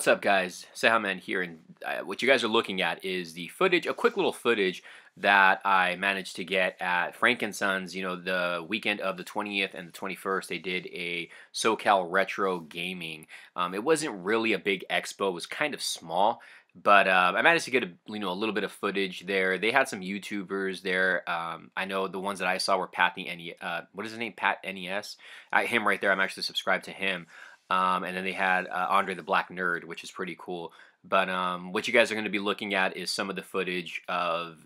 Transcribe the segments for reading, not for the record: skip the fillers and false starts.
What's up, guys? Cejaman here, and what you guys are looking at is the footage, a quick little footage that I managed to get at Frank & Sons. You know, the weekend of the 20th and the 21st, they did a SoCal Retro Gaming. It wasn't really a big expo; it was kind of small, but I managed to get a little bit of footage there. They had some YouTubers there. I know the ones that I saw were Pat the what is his name? Pat NES. Him right there. I'm actually subscribed to him. And then they had Andre the Black Nerd, which is pretty cool. But what you guys are going to be looking at is some of the footage of,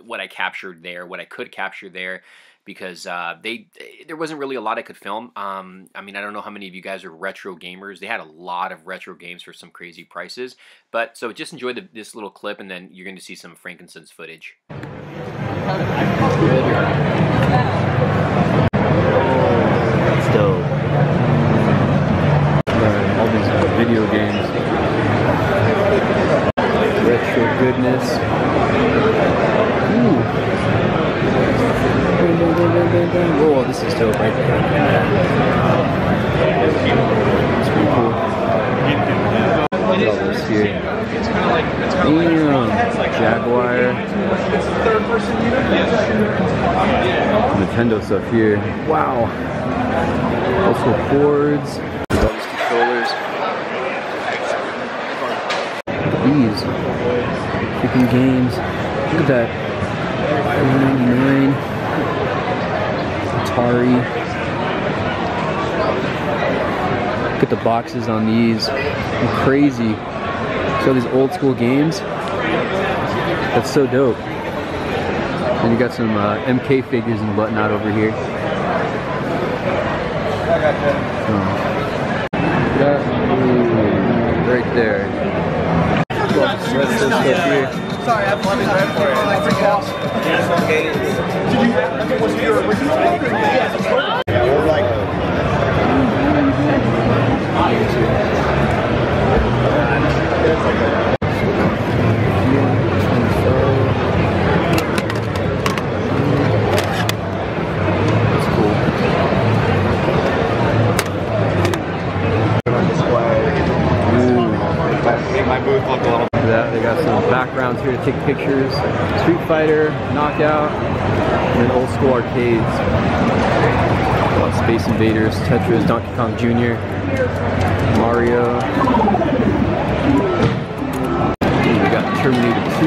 what I captured there, what I could capture there, because there wasn't really a lot I could film. I mean, I don't know how many of you guys are retro gamers. They had a lot of retro games for some crazy prices. But so just enjoy this little clip, and then you're going to see some Frank & Sons footage. That's dope. All these video games. Retro goodness. Ooh. Oh, this is dope right there. It's pretty cool. Look at all this here. Damn. Jaguar. Nintendo stuff here. Wow. Also cords. These freaking games. Look at that. $4.99. Atari. Look at the boxes on these. They're crazy. So these old school games. That's so dope. And you got some MK figures in the whatnot over here. Right there. Sorry, I have one right for it. Yeah, we're like. That's cool. Make my booth look a little. They got some backgrounds here to take pictures. Street Fighter, Knockout, and then old school arcades. Space Invaders, Tetris, Donkey Kong Jr., Mario. We got Terminator 2,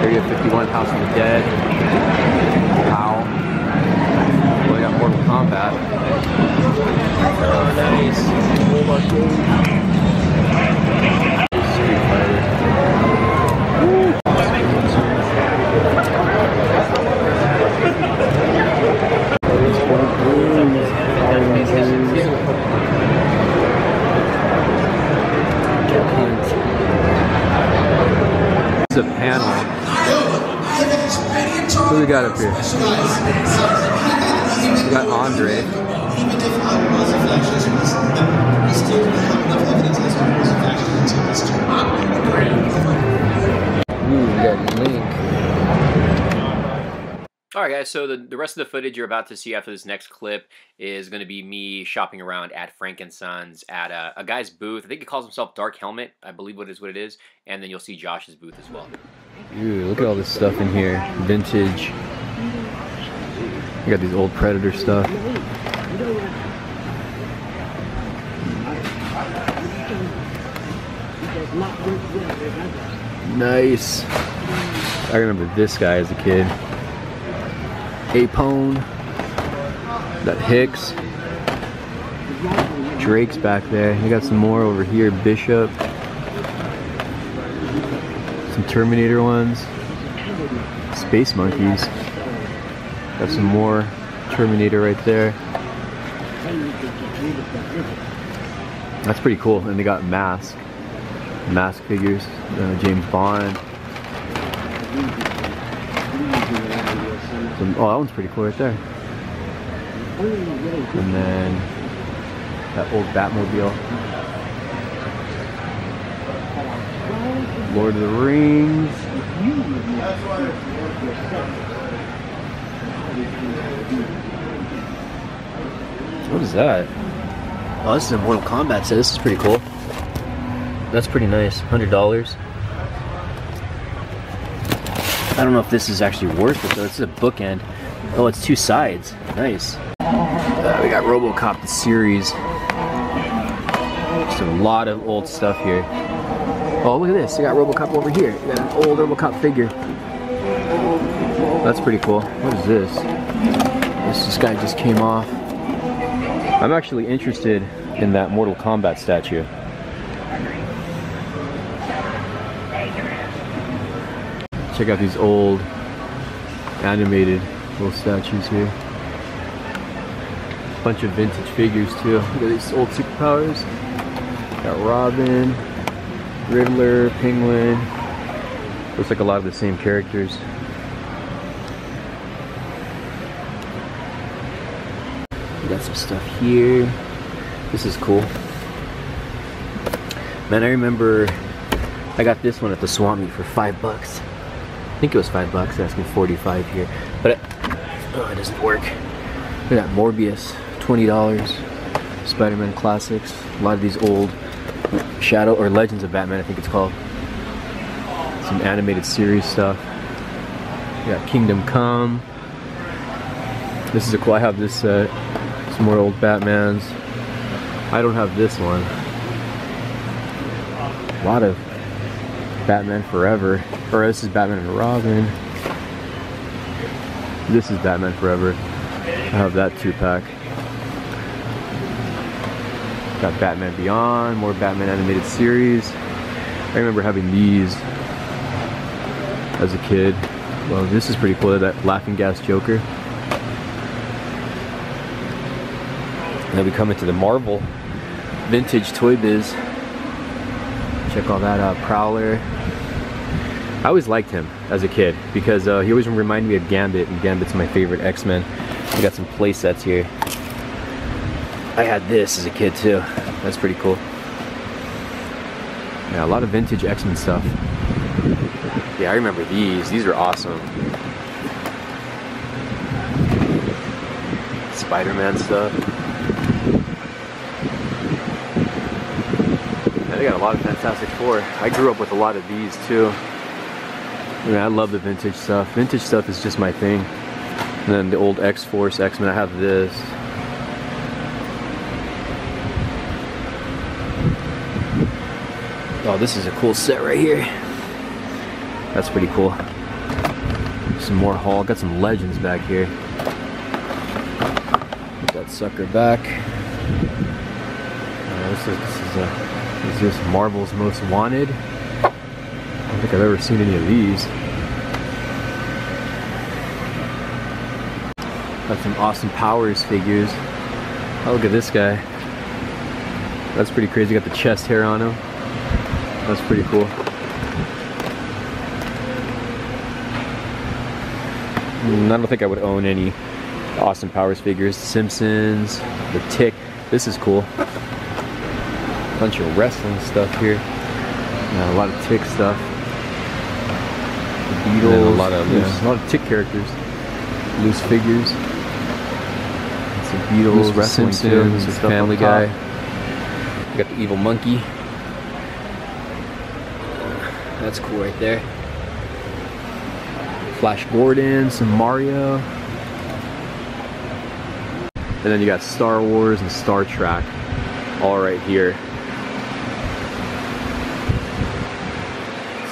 Area 51, House of the Dead. Wow. Well, we got Mortal Kombat. Nice. It's a panel. Who we got up here? We got Andre. Ooh, we got Link. Alright guys, so the rest of the footage you're about to see after this next clip is going to be me shopping around at Frank & Sons at a guy's booth. I think he calls himself Dark Helmet, I believe what it is. And then you'll see Josh's booth as well. Ooh, look at all this stuff in here. Vintage. You got these old Predator stuff. Nice. I remember this guy as a kid. Apone. That Hicks. Drake's back there. You got some more over here. Bishop. Some Terminator ones. Space Monkeys. Got some more Terminator right there. That's pretty cool. And they got Mask figures. James Bond. Oh, that one's pretty cool right there. And then that old Batmobile. Lord of the Rings. What is that? Oh, this is a Mortal Kombat set. This is pretty cool. That's pretty nice, $100. I don't know if this is actually worth it though. This is a bookend. Oh, it's 2 sides. Nice. We got RoboCop the series. Just a lot of old stuff here. Oh, look at this. You got RoboCop over here. You got an old RoboCop figure. That's pretty cool. What is this? This guy just came off. I'm actually interested in that Mortal Kombat statue. Check out these old animated little statues here. Bunch of vintage figures too. Look at these old superpowers. Got Robin, Riddler, Penguin. Looks like a lot of the same characters. We got some stuff here. This is cool. Man, I remember I got this one at the swap meet for $5. I think it was $5, asking 45 here. But it doesn't work. Look at that, Morbius, $20. Spider-Man Classics. A lot of these old Shadow or Legends of Batman, I think it's called. Some animated series stuff. We got Kingdom Come. This is cool. I have this set. Some more old Batmans. I don't have this one. A lot of Batman Forever. Or this is Batman and Robin. This is Batman Forever. I have that 2-pack. Got Batman Beyond, more Batman animated series. I remember having these as a kid. Well, this is pretty cool, that Laughing Gas Joker. And then we come into the Marvel vintage Toy Biz. Check all that out. Prowler. I always liked him as a kid because he always reminded me of Gambit, and Gambit's my favorite X-Men. We got some play sets here. I had this as a kid too. That's pretty cool. Yeah, a lot of vintage X-Men stuff. Yeah, I remember these. These are awesome. Spider-Man stuff. Yeah, they got a lot of Fantastic Four. I grew up with a lot of these too. I mean, I love the vintage stuff. Vintage stuff is just my thing. And then the old X-Force, X-Men, I have this. Oh, this is a cool set right here. That's pretty cool. Some more Hulk. Got some Legends back here. Put that sucker back. This is Marvel's Most Wanted. I don't think I've ever seen any of these. Got some Austin Powers figures. Oh, look at this guy. That's pretty crazy. Got the chest hair on him. That's pretty cool. I don't think I would own any Austin Powers figures. Simpsons, the Tick. This is cool. Bunch of wrestling stuff here. A lot of Tick stuff. The Beatles. A lot of Tick characters. Loose figures. Some Beatles, wrestling Simpsons, stuff. Family Guy. We got the Evil Monkey. That's cool right there. Flash Gordon, some Mario. And then you got Star Wars and Star Trek all right here.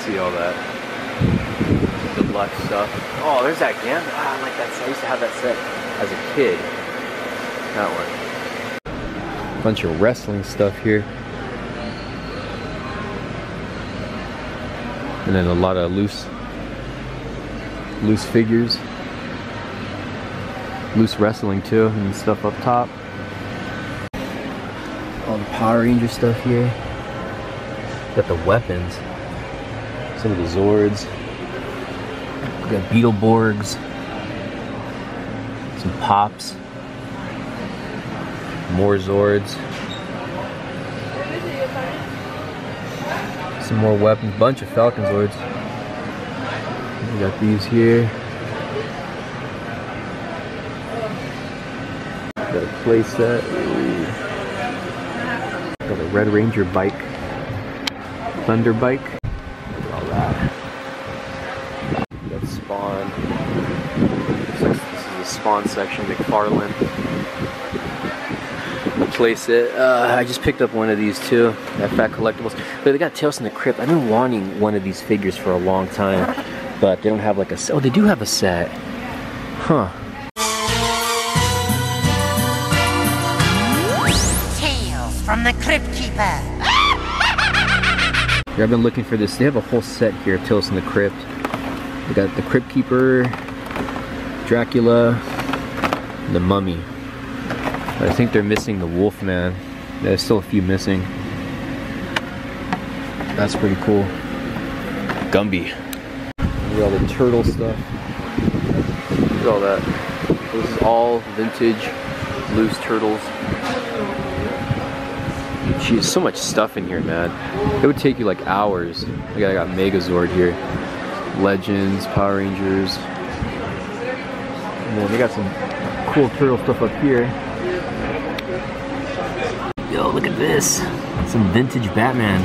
See all that deluxe stuff. Oh, there's that Gambit. Ah, I like that set. I used to have that set as a kid. That one. Bunch of wrestling stuff here. And then a lot of loose figures. Loose wrestling too, and stuff up top. All the Power Ranger stuff here. Got the weapons. Some of the Zords. We got Beetleborgs. Some Pops. More Zords. Some more weapons. Bunch of Falcon Zords. We got these here. Got a play set. Got a Red Ranger bike. Thunder Bike. Look at all that. Got Spawn. Looks like this is the Spawn section, McFarlane. Place it. I just picked up one of these too at Fat Collectibles. But they got Tales from the Crypt. I've been wanting one of these figures for a long time, but they don't have like a set. Oh, they do have a set. Huh. Tales from the Crypt Keeper. I've been looking for this. They have a whole set here of Tales from the Crypt. They got the Crypt Keeper, Dracula, and the Mummy. But I think they're missing the Wolfman. There's still a few missing. That's pretty cool. Gumby. Look at all the turtle stuff. Look at all that. This is all vintage loose turtles. Jeez, so much stuff in here, man. It would take you like hours. I got Megazord here. Legends, Power Rangers. And then they got some cool turtle stuff up here. Yo, look at this. Some vintage Batman.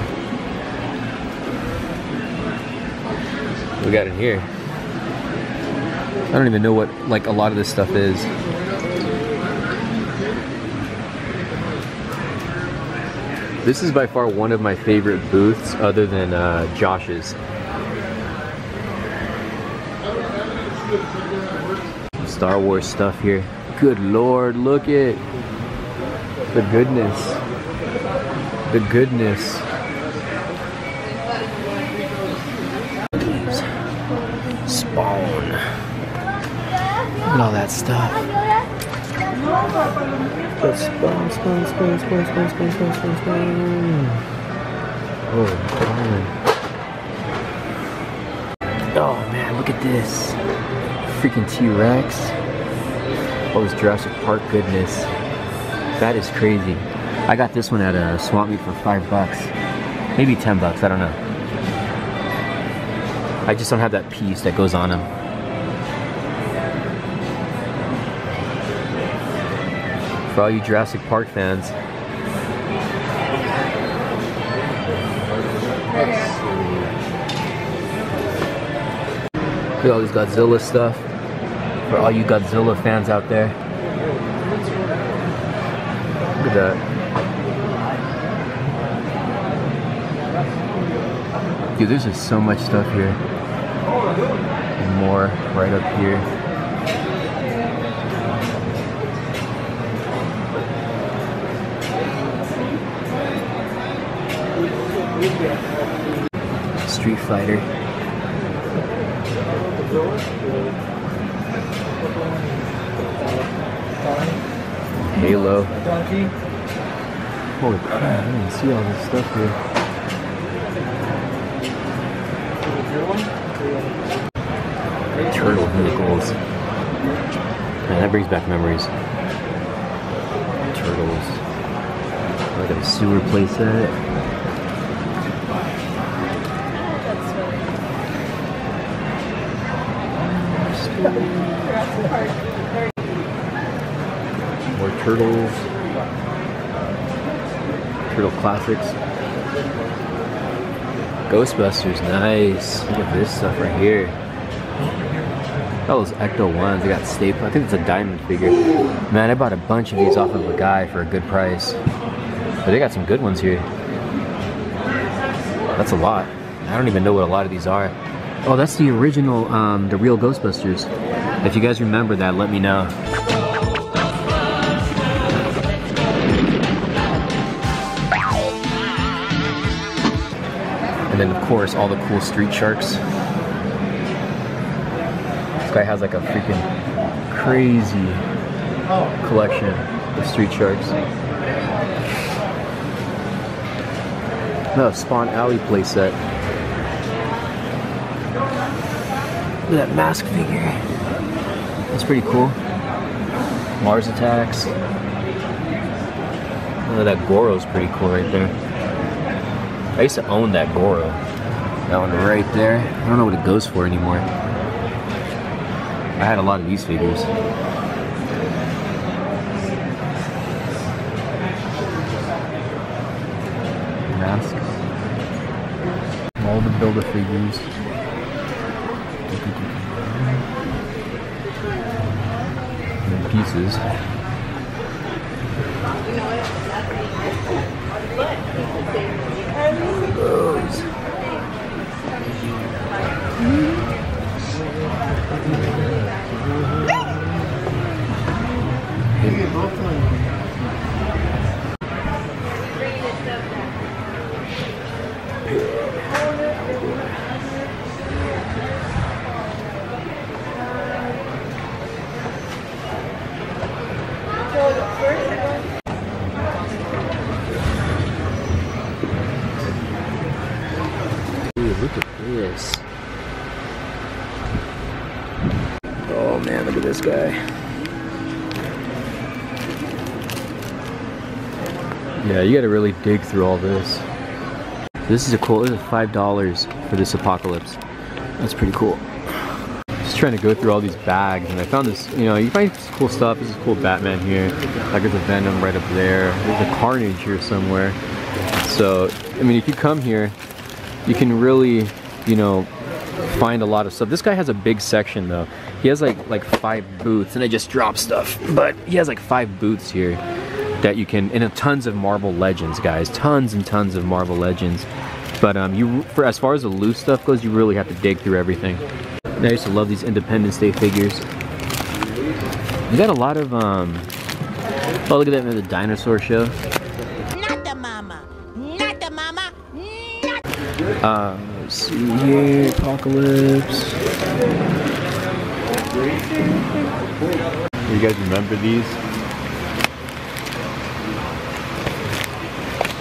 What we got in here? I don't even know what like a lot of this stuff is. This is by far one of my favorite booths other than Josh's. Star Wars stuff here. Good Lord, look at the goodness. The goodness. Spawn. Look at all that stuff. Oh man, look at this. Freaking T-Rex. All this Jurassic Park goodness. That is crazy. I got this one at a swap meet for $5. Maybe $10, I don't know. I just don't have that piece that goes on them. For all you Jurassic Park fans. Look at all this Godzilla stuff. For all you Godzilla fans out there. Look at that. Dude, there's just so much stuff here. And more right up here. Street Fighter. Halo. Holy crap, I didn't see all this stuff here. Turtle vehicles. Man, that brings back memories. Turtles. Like a sewer playset. More turtles. Turtle classics. Ghostbusters, nice. Look at this stuff right here. All those Ecto ones, they got staple. I think it's a diamond figure. Man, I bought a bunch of these off of a guy for a good price. But they got some good ones here. That's a lot. I don't even know what a lot of these are. Oh, that's the original, the real Ghostbusters. If you guys remember that, let me know. And then, of course, all the cool Street Sharks. This guy has like a freaking crazy collection of Street Sharks. No, Spawn Alley playset. Look at that mask figure. That's pretty cool. Mars Attacks. Oh, that Goro's pretty cool right there. I used to own that Goro. That one right there. I don't know what it goes for anymore. I had a lot of these figures. Mask. Build-A-Figures. And then pieces. Those. Look at this. Oh man, look at this guy. Yeah, you gotta really dig through all this. This is a cool, this is $5 for this Apocalypse. That's pretty cool. Just trying to go through all these bags, and I found this, you know, you find some cool stuff. This is a cool Batman here. I got the Venom right up there. There's a Carnage here somewhere. So, I mean, if you come here, you can really, you know, find a lot of stuff. This guy has a big section though. He has like 5 booths, and I just dropped stuff, but he has like 5 booths here that you can, and tons of Marvel Legends, guys. Tons and tons of Marvel Legends. But for as far as the loose stuff goes, you really have to dig through everything. And I used to love these Independence Day figures. You got a lot of oh, look at that, the dinosaur show. Not the mama. Not the mama. Let's see here, Apocalypse. You guys remember these?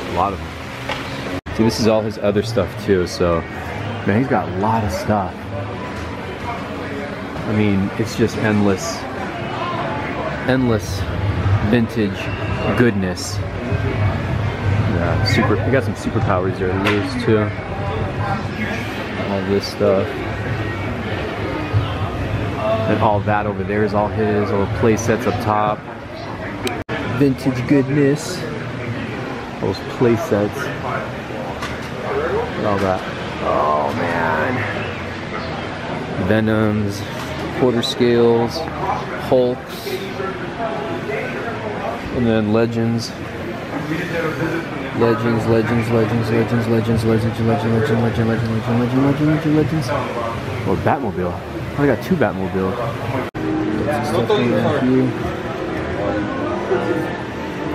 A lot of them. See, this is all his other stuff too, so man, he's got a lot of stuff. I mean, it's just endless vintage goodness. Yeah, we got some superpowers there to use too. All this stuff. And all that over there is all his, all the play sets up top. Vintage goodness. Those play sets. And all that. Oh man. Venoms, quarter scales, Hulks, and then Legends. Legends. Or Batmobile. Oh, I got 2 Batmobile. Stuff here.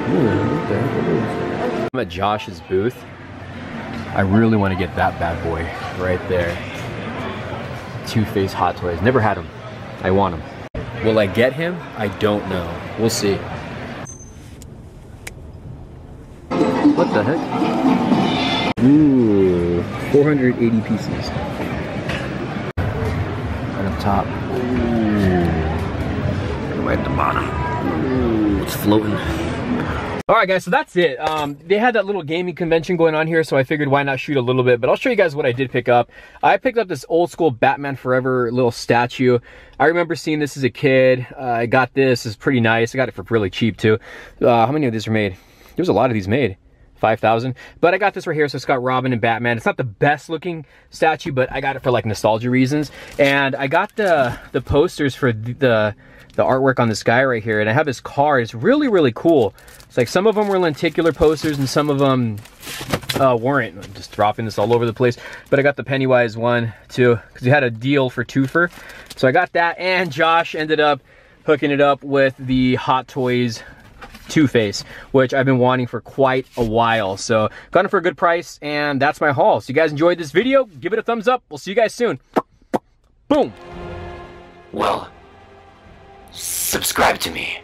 Ooh, what the heck is? I'm at Josh's booth. I really want to get that bad boy right there. Two-Face Hot Toys. Never had him. I want him. Will I get him? I don't know. We'll see. What the heck? Ooh, 480 pieces. Right up top. Ooh. Right at the bottom. Ooh, it's floating. Alright guys, so that's it. They had that little gaming convention going on here, so I figured why not shoot a little bit, but I'll show you guys what I did pick up. I picked up this old school Batman Forever little statue. I remember seeing this as a kid. I got this. It's pretty nice. I got it for really cheap too. How many of these are made? There's a lot of these made. 5,000. But I got this right here, so it's got Robin and Batman. It's not the best looking statue, but I got it for like nostalgia reasons. And I got the posters for the artwork on this guy right here, and I have his card. It's really, really cool. It's like some of them were lenticular posters and some of them weren't. I'm just dropping this all over the place. But I got the Pennywise one too, because he had a deal for twofer. So I got that, and Josh ended up hooking it up with the Hot Toys Two-Face, which I've been wanting for quite a while. So got it for a good price, and that's my haul. So you guys enjoyed this video, give it a thumbs up. We'll see you guys soon. Boom. Well, subscribe to me.